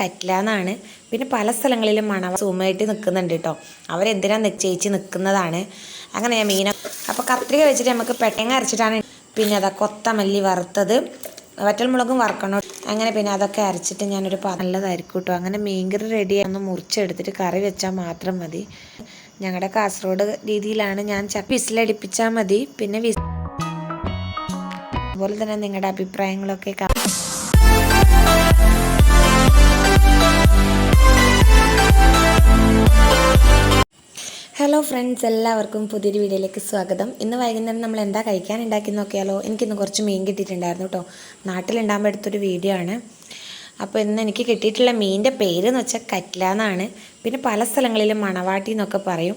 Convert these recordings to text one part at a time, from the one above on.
കറ്റിലാന്നാണ്. പിന്നെ പല സ്ഥലങ്ങളിലും മണവ സൂമായിട്ട് നിൽക്കുന്നുണ്ട് കേട്ടോ. അവരെന്തിനാ ചേച്ചി നിൽക്കുന്നതാണ്. അങ്ങനെ ഞാൻ മീന അപ്പോൾ കത്രിക വെച്ചിട്ട് നമുക്ക് പെട്ടങ്ങ അരച്ചിട്ടാണ്. പിന്നെ അതാ കൊത്തമല്ലി വറുത്തത്, വറ്റൽമുളകും വറക്കണം. അങ്ങനെ പിന്നെ അതൊക്കെ അരച്ചിട്ട് ഞാനൊരു നല്ലതായിരിക്കും കേട്ടോ. അങ്ങനെ മീൻകറി റെഡി ഒന്ന് മുറിച്ചെടുത്തിട്ട് കറി വെച്ചാൽ മാത്രം മതി. ഞങ്ങളുടെ കാസർഗോഡ് രീതിയിലാണ് ഞാൻ വിസിലടിപ്പിച്ചാൽ മതി. പിന്നെ അതുപോലെ തന്നെ നിങ്ങളുടെ അഭിപ്രായങ്ങളൊക്കെ ഹലോ ഫ്രണ്ട്സ്, എല്ലാവർക്കും പുതിയൊരു വീഡിയോയിലേക്ക് സ്വാഗതം. ഇന്ന് വൈകുന്നേരം നമ്മൾ എന്താ കഴിക്കാൻ ഉണ്ടാക്കി നോക്കിയാലോ. എനിക്കിന്ന് കുറച്ച് മീൻ കിട്ടിയിട്ടുണ്ടായിരുന്നു കേട്ടോ. നാട്ടിലുണ്ടാകുമ്പോൾ എടുത്തൊരു വീഡിയോ ആണ്. അപ്പോൾ ഇന്ന് എനിക്ക് കിട്ടിയിട്ടുള്ള മീനിൻ്റെ പേര് എന്ന് വെച്ചാൽ കറ്റിലാന്നാണ്. പിന്നെ പല സ്ഥലങ്ങളിലും മണവാട്ടി എന്നൊക്കെ പറയും.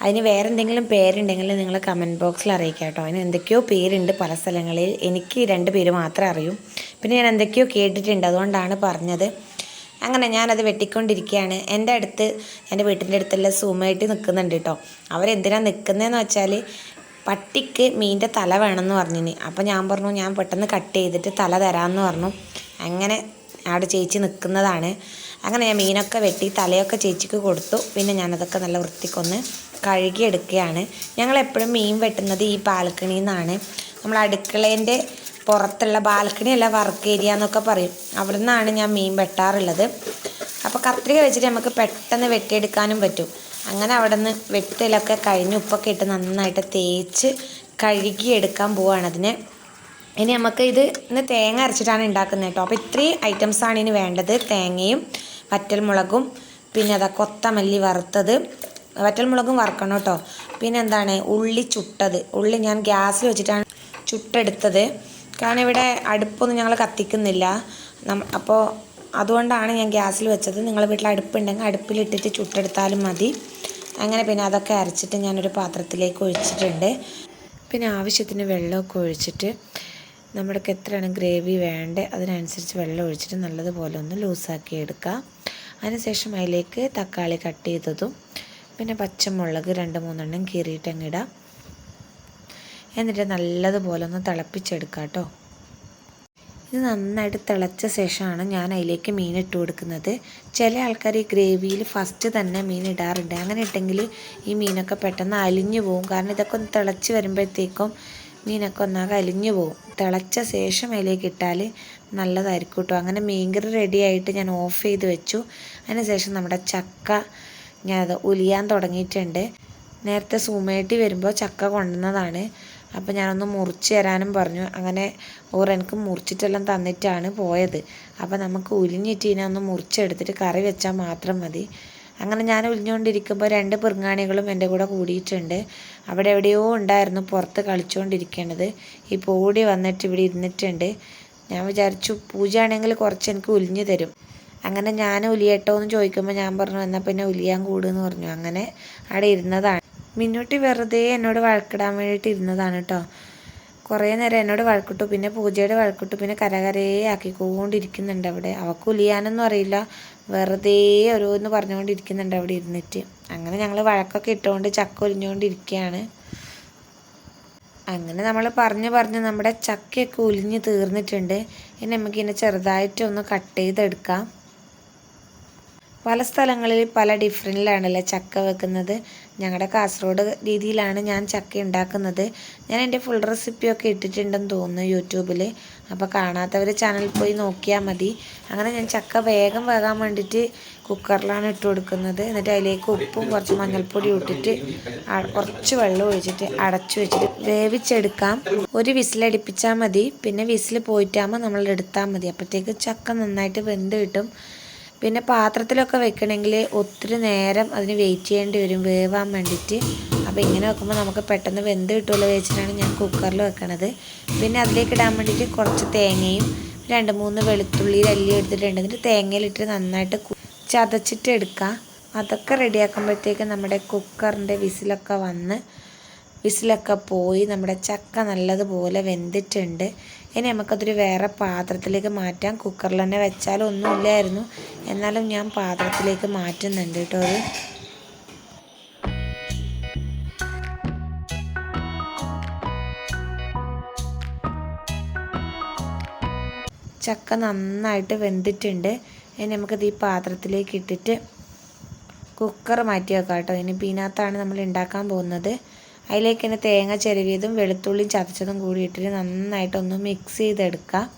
അതിന് വേറെ എന്തെങ്കിലും പേരുണ്ടെങ്കിൽ നിങ്ങൾ കമൻറ്റ് ബോക്സിൽ അറിയിക്കാം കേട്ടോ. അതിന് എന്തൊക്കെയോ പേരുണ്ട് പല സ്ഥലങ്ങളിൽ. എനിക്ക് 2 പേര് മാത്രമേ അറിയൂ. പിന്നെ ഞാൻ എന്തൊക്കെയോ കേട്ടിട്ടുണ്ട്, അതുകൊണ്ടാണ് പറഞ്ഞത്. അങ്ങനെ ഞാനത് വെട്ടിക്കൊണ്ടിരിക്കുകയാണ്. എൻ്റെ വീട്ടിൻ്റെ അടുത്തുള്ള സൂമായിട്ട് നിൽക്കുന്നുണ്ട് കേട്ടോ. അവരെന്തിനാണ് നിൽക്കുന്നതെന്ന് വെച്ചാൽ പട്ടിക്ക് മീനിൻ്റെ തല വേണമെന്ന് പറഞ്ഞിന്. അപ്പോൾ ഞാൻ പറഞ്ഞു ഞാൻ പെട്ടെന്ന് കട്ട് ചെയ്തിട്ട് തല തരാമെന്ന് പറഞ്ഞു. അങ്ങനെ അവിടെ ചേച്ചി നിൽക്കുന്നതാണ്. അങ്ങനെ ഞാൻ മീനൊക്കെ വെട്ടി തലയൊക്കെ ചേച്ചിക്ക് കൊടുത്തു. പിന്നെ ഞാനതൊക്കെ നല്ല വൃത്തിക്കൊന്ന് കഴുകിയെടുക്കുകയാണ്. ഞങ്ങളെപ്പോഴും മീൻ വെട്ടുന്നത് ഈ ബാൽക്കണിയിൽ നിന്നാണ്. നമ്മൾ അടുക്കളേൻ്റെ പുറത്തുള്ള ബാൽക്കണി അല്ല, വർക്ക് ഏരിയ എന്നൊക്കെ പറയും. അവിടെ നിന്നാണ് ഞാൻ മീൻ വെട്ടാറുള്ളത്. അപ്പോൾ കത്രിക വെച്ചിട്ട് നമുക്ക് പെട്ടെന്ന് വെട്ടിയെടുക്കാനും പറ്റും. അങ്ങനെ അവിടെ നിന്ന് വെട്ടലൊക്കെ കഴിഞ്ഞ് ഉപ്പൊക്കെ ഇട്ട് നന്നായിട്ട് തേച്ച് കഴുകിയെടുക്കാൻ പോവുകയാണ് അതിനെ. ഇനി നമുക്ക് ഇന്ന് തേങ്ങ അരച്ചിട്ടാണ് ഉണ്ടാക്കുന്നത് കേട്ടോ. അപ്പോൾ ഇത്രയും ഐറ്റംസാണ് ഇനി വേണ്ടത്. തേങ്ങയും വറ്റൽമുളകും, പിന്നെ അതാ കൊത്തമല്ലി വറുത്തത്, വറ്റൽമുളകും വറക്കണം കേട്ടോ. പിന്നെ എന്താണ്, ഉള്ളി ചുട്ടത്. ഉള്ളി ഞാൻ ഗ്യാസിൽ വെച്ചിട്ടാണ് ചുട്ടെടുത്തത്. കാരണം ഇവിടെ അടുപ്പൊന്നും ഞങ്ങൾ കത്തിക്കുന്നില്ല. അപ്പോൾ അതുകൊണ്ടാണ് ഞാൻ ഗ്യാസിൽ വെച്ചത്. നിങ്ങളുടെ വീട്ടിൽ അടുപ്പുണ്ടെങ്കിൽ അടുപ്പിലിട്ടിട്ട് ചുട്ടെടുത്താലും മതി. അങ്ങനെ പിന്നെ അതൊക്കെ അരച്ചിട്ട് ഞാനൊരു പാത്രത്തിലേക്ക് ഒഴിച്ചിട്ടുണ്ട്. പിന്നെ ആവശ്യത്തിന് വെള്ളമൊക്കെ ഒഴിച്ചിട്ട് നമ്മൾക്ക് എത്രയാണ് ഗ്രേവി വേണ്ടത് അതിനനുസരിച്ച് വെള്ളം ഒഴിച്ചിട്ട് നല്ലതുപോലെ ഒന്ന് ലൂസാക്കി എടുക്കുക. അതിനുശേഷം അതിലേക്ക് തക്കാളി കട്ട് ചെയ്തതും പിന്നെ പച്ചമുളക് 2-3 കീറിയിട്ട് അങ്ങിടാം. എന്നിട്ട് നല്ലതുപോലെ ഒന്ന് തിളപ്പിച്ചെടുക്കാം കേട്ടോ. ഇത് നന്നായിട്ട് തിളച്ച ശേഷമാണ് ഞാൻ അതിലേക്ക് മീൻ ഇട്ട് കൊടുക്കുന്നത്. ചില ആൾക്കാർ ഈ ഗ്രേവിയിൽ ഫസ്റ്റ് തന്നെ മീൻ ഇടാറുണ്ട്. അങ്ങനെ ഇട്ടെങ്കിൽ ഈ മീനൊക്കെ പെട്ടെന്ന് അലിഞ്ഞു പോകും. കാരണം ഇതൊക്കെ ഒന്ന് തിളച്ച് വരുമ്പോഴത്തേക്കും മീനൊക്കെ ഒന്നാകെ അലിഞ്ഞു പോകും. തിളച്ച ശേഷം അതിലേക്ക് ഇട്ടാൽ നല്ലതായിരിക്കും കേട്ടോ. അങ്ങനെ മീൻകറി റെഡി ആയിട്ട് ഞാൻ ഓഫ് ചെയ്ത് വെച്ചു. അതിനുശേഷം നമ്മുടെ ചക്ക ഞാനത് ഉലിയാൻ തുടങ്ങിയിട്ടുണ്ട്. നേരത്തെ സൂമേട്ടി വരുമ്പോൾ ചക്ക കൊണ്ടുവന്നതാണ്. അപ്പോൾ ഞാനൊന്ന് മുറിച്ച് തരാനും പറഞ്ഞു. അങ്ങനെ എനിക്ക് മുറിച്ചിട്ടെല്ലാം തന്നിട്ടാണ് പോയത്. അപ്പോൾ നമുക്ക് ഉലിഞ്ഞിട്ട് ഇതിനെ ഒന്ന് മുറിച്ചെടുത്തിട്ട് കറി വെച്ചാൽ മാത്രം മതി. അങ്ങനെ ഞാൻ ഉലിഞ്ഞുകൊണ്ടിരിക്കുമ്പോൾ 2 പെറുങ്ങാണികളും എൻ്റെ കൂടെ കൂടിയിട്ടുണ്ട്. അവിടെ എവിടെയോ ഉണ്ടായിരുന്നു പുറത്ത് കളിച്ചുകൊണ്ടിരിക്കേണ്ടത്. ഇപ്പോൾ ഓടി വന്നിട്ട് ഇവിടെ ഇരുന്നിട്ടുണ്ട്. ഞാൻ വിചാരിച്ചു പൂജയാണെങ്കിൽ കുറച്ച് എനിക്ക് ഉലിഞ്ഞു തരും. അങ്ങനെ ഞാൻ ഉലിയട്ടോ എന്ന് ചോദിക്കുമ്പോൾ ഞാൻ പറഞ്ഞു എന്നാൽ പിന്നെ ഉലിയാൻ കൂടുമെന്ന് പറഞ്ഞു. അങ്ങനെ അവിടെ ഇരുന്നതാണ്. മിന്നൂട്ടി വെറുതെ എന്നോട് വഴക്കിടാൻ വേണ്ടിയിട്ട് ഇരുന്നതാണ് കേട്ടോ. കുറേ നേരം എന്നോട് വഴക്കിട്ടു. പിന്നെ പൂജയുടെ വഴക്കിട്ടു. പിന്നെ കരകരയെ ആക്കിക്കൊണ്ടിരിക്കുന്നുണ്ട് അവിടെ. അവൾക്ക് ഉലിയാനൊന്നും അറിയില്ല, വെറുതെ ഓരോന്ന് പറഞ്ഞുകൊണ്ടിരിക്കുന്നുണ്ട് അവിടെ ഇരുന്നിട്ട്. അങ്ങനെ ഞങ്ങൾ വഴക്കൊക്കെ ഇട്ടുകൊണ്ട് ചക്ക ഉലിഞ്ഞുകൊണ്ടിരിക്കുകയാണ്. അങ്ങനെ നമ്മൾ പറഞ്ഞ് നമ്മുടെ ചക്കയൊക്കെ ഉലിഞ്ഞ് തീർന്നിട്ടുണ്ട്. ഇനി നമുക്കിതിനെ ചെറുതായിട്ടൊന്ന് കട്ട് ചെയ്തെടുക്കാം. പല സ്ഥലങ്ങളിൽ പല ഡിഫറൻറ്റിലാണല്ലേ ചക്ക വെക്കുന്നത്. ഞങ്ങളുടെ കാസർഗോഡ് രീതിയിലാണ് ഞാൻ ചക്ക ഉണ്ടാക്കുന്നത്. ഞാൻ എൻ്റെ ഫുൾ റെസിപ്പിയൊക്കെ ഇട്ടിട്ടുണ്ടെന്ന് തോന്നുന്നു യൂട്യൂബിൽ. അപ്പോൾ കാണാത്തവർ ചാനലിൽ പോയി നോക്കിയാൽ മതി. അങ്ങനെ ഞാൻ ചക്ക വേഗം വേകാൻ വേണ്ടിയിട്ട് കുക്കറിലാണ് ഇട്ട് കൊടുക്കുന്നത്. എന്നിട്ട് അതിലേക്ക് ഉപ്പും കുറച്ച് മഞ്ഞൾപ്പൊടി ഇട്ടിട്ട് കുറച്ച് വെള്ളം ഒഴിച്ചിട്ട് അടച്ചു വെച്ചിട്ട് വേവിച്ചെടുക്കാം. ഒരു വിസിലടിപ്പിച്ചാൽ മതി. പിന്നെ വിസിൽ പോയിട്ടാകുമ്പോൾ നമ്മൾ എടുത്താൽ മതി. അപ്പോഴത്തേക്ക് ചക്ക നന്നായിട്ട് വെന്ത് കിട്ടും. പിന്നെ പാത്രത്തിലൊക്കെ വെക്കണമെങ്കിൽ ഒത്തിരി നേരം അതിന് വെയിറ്റ് ചെയ്യേണ്ടി വരും വേവാൻ വേണ്ടിയിട്ട്. അപ്പോൾ ഇങ്ങനെ വെക്കുമ്പോൾ നമുക്ക് പെട്ടെന്ന് വെന്ത് കിട്ടുമല്ലോ വെച്ചിട്ടാണ് ഞാൻ കുക്കറിൽ വെക്കണത്. പിന്നെ അതിലേക്ക് ഇടാൻ വേണ്ടിയിട്ട് കുറച്ച് തേങ്ങയും 2-3 വെളുത്തുള്ളി അല്ലി എടുത്തിട്ടുണ്ട്. എന്നിട്ട് തേങ്ങയിലിട്ട് നന്നായിട്ട് ചതച്ചിട്ട് എടുക്കാം. അതൊക്കെ റെഡിയാക്കുമ്പോഴത്തേക്ക് നമ്മുടെ കുക്കറിൻ്റെ വിസിലൊക്കെ പോയി നമ്മുടെ ചക്ക നല്ലതുപോലെ വെന്തിട്ടുണ്ട്. ഇനി നമുക്കതൊരു വേറെ പാത്രത്തിലേക്ക് മാറ്റാം. കുക്കറിൽ തന്നെ വെച്ചാലും ഒന്നുമില്ലായിരുന്നു, എന്നാലും ഞാൻ പാത്രത്തിലേക്ക് മാറ്റുന്നുണ്ട് കേട്ടോ. ചക്ക നന്നായിട്ട് വെന്തിട്ടുണ്ട്. ഇനി നമുക്കത് ഈ പാത്രത്തിലേക്ക് ഇട്ടിട്ട് കുക്കർ മാറ്റി വെക്കാം കേട്ടോ. ഇനി ഇതിനകത്താണ് നമ്മൾ ഉണ്ടാക്കാൻ പോകുന്നത്. അതിലേക്ക് തന്നെ തേങ്ങ ചിരവിയതും വെളുത്തുള്ളിയും ചതച്ചതും കൂടി ഇട്ടിട്ട് നന്നായിട്ടൊന്ന് മിക്സ് ചെയ്തെടുക്കുക.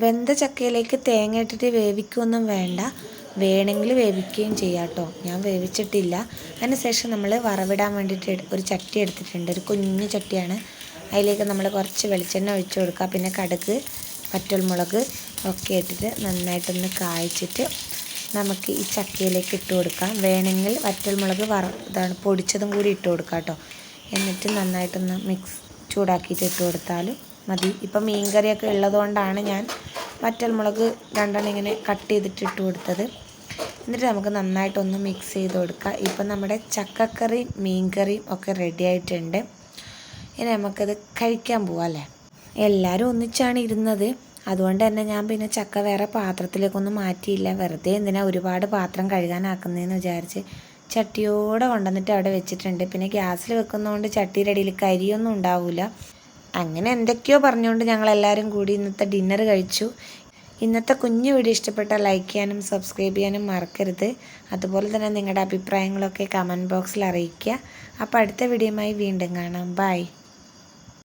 വെന്ത ചക്കയിലേക്ക് തേങ്ങ ഇട്ടിട്ട് വേവിക്കുകയൊന്നും വേണ്ട, വേണമെങ്കിൽ വേവിക്കുകയും ചെയ്യാം കേട്ടോ. ഞാൻ വേവിച്ചിട്ടില്ല. അതിനുശേഷം നമ്മൾ വറവിടാൻ വേണ്ടിയിട്ട് ഒരു ചട്ടി എടുത്തിട്ടുണ്ട്, ഒരു കുഞ്ഞു ചട്ടിയാണ്. അതിലേക്ക് നമ്മൾ കുറച്ച് വെളിച്ചെണ്ണ ഒഴിച്ചു കൊടുക്കുക. പിന്നെ കടുക്, വറ്റൽമുളക് ഒക്കെ ഇട്ടിട്ട് നന്നായിട്ടൊന്ന് കായ്ച്ചിട്ട് നമുക്ക് ഈ ചക്കയിലേക്ക് ഇട്ട് കൊടുക്കാം. വേണമെങ്കിൽ വറ്റൽമുളക് പൊടിച്ചതും കൂടി ഇട്ട് കൊടുക്കാം കേട്ടോ. എന്നിട്ട് നന്നായിട്ടൊന്ന് ചൂടാക്കിയിട്ട് ഇട്ട് കൊടുത്താലും മതി. ഇപ്പം മീൻ കറിയൊക്കെ ഉള്ളതുകൊണ്ടാണ് ഞാൻ വറ്റൽമുളക് രണ്ടെണ്ണം ഇങ്ങനെ കട്ട് ചെയ്തിട്ട് ഇട്ട് കൊടുത്തത്. എന്നിട്ട് നമുക്ക് നന്നായിട്ടൊന്ന് മിക്സ് ചെയ്ത് കൊടുക്കുക. ഇപ്പം നമ്മുടെ ചക്കക്കറിയും മീൻ കറിയും ഒക്കെ റെഡി ആയിട്ടുണ്ട്. ഇനി നമുക്കത് കഴിക്കാൻ പോവാം അല്ലേ. എല്ലാവരും ഒന്നിച്ചാണ് ഇരുന്നത്, അതുകൊണ്ട് തന്നെ ഞാൻ പിന്നെ ചക്ക വേറെ പാത്രത്തിലേക്കൊന്നും മാറ്റിയില്ല. വെറുതെ എന്തിനാ ഒരുപാട് പാത്രം കഴുകാനാക്കുന്നതെന്ന് വിചാരിച്ച് ചട്ടിയോടെ കൊണ്ടുവന്നിട്ട് അവിടെ വെച്ചിട്ടുണ്ട്. പിന്നെ ഗ്യാസിൽ വെക്കുന്നതുകൊണ്ട് ചട്ടിയുടെ അടിയിൽ കരിയൊന്നും ഉണ്ടാവില്ല. അങ്ങനെ എന്തൊക്കെയോ പറഞ്ഞുകൊണ്ട് ഞങ്ങളെല്ലാവരും കൂടി ഇന്നത്തെ ഡിന്നർ കഴിച്ചു. ഇന്നത്തെ കുഞ്ഞു വീഡിയോ ഇഷ്ടപ്പെട്ടാൽ ലൈക്ക് ചെയ്യാനും സബ്സ്ക്രൈബ് ചെയ്യാനും മറക്കരുത്. അതുപോലെ തന്നെ നിങ്ങളുടെ അഭിപ്രായങ്ങളൊക്കെ കമൻറ്റ് ബോക്സിൽ അറിയിക്കുക. അപ്പോൾ അടുത്ത വീഡിയോയുമായി വീണ്ടും കാണാം. ബൈ.